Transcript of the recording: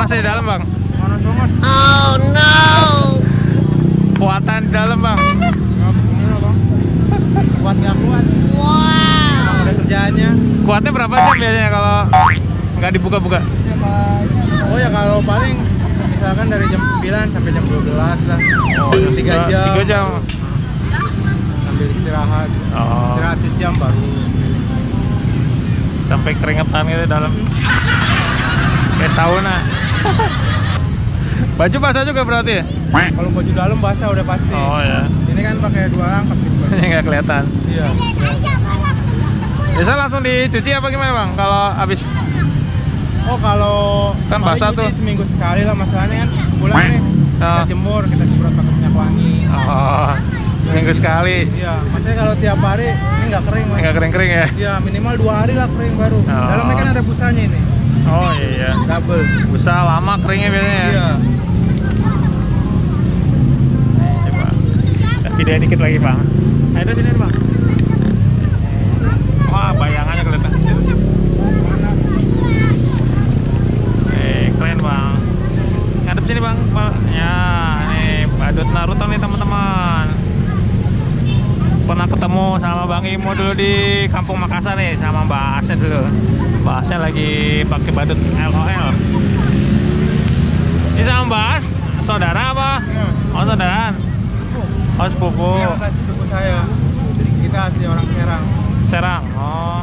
panasnya di dalam bang? Panas banget. Oh no. Kuatan di dalam bang? Gimana bang? Kuat nggak kuat? Wow. Emang ada kerjaannya. Kuatnya berapa jam biasanya kalau nggak dibuka-buka? Oh ya kalau paling misalkan dari jam 9 sampai jam 12 lah. Oh, 3 jam. 3 jam. Sambil istirahat. Oh, Istirahat sejam baru. sampai keringetan gitu dalam. Kayak sauna. Baju basah juga berarti ya? Kalau baju dalam basah udah pasti. Oh ya. Ini kan pakai 2 rangkap gitu. Bang. Ini nggak kelihatan. Iya. Biasa langsung dicuci apa gimana bang? Kalau habis Oh kalau Kan paling basah cuci tuh. seminggu sekali lah masalahnya kan pulang nih. Kita Ah. jemur, kita semprot pakai minyak wangi. oh, seminggu sekali. Iya, maksudnya kalau tiap hari ini nggak kering mas. Nggak kering-kering ya? Iya minimal 2 hari lah kering baru. Oh. Dalamnya kan ada busanya ini, Oh iya. double. Busa lama keringnya biasanya ya? Iya. Coba. Kita video dikit lagi bang. Ayo sini bang. Wah bayangannya kelihatan. Keren bang. Ngadep sini bang. Ya nih badut Naruto nih teman-teman. Pernah ketemu sama Bang Imo dulu di Kampung Makassar nih sama Mbak Asnya dulu. Mbak Asnya lagi pakai badut LOL. Ini sama Mbak As, saudara apa? Iya. Oh saudaraan. Oh sepupu. Iya, kakak sepupu saya. Jadi kita asli orang Serang. Serang. Oh.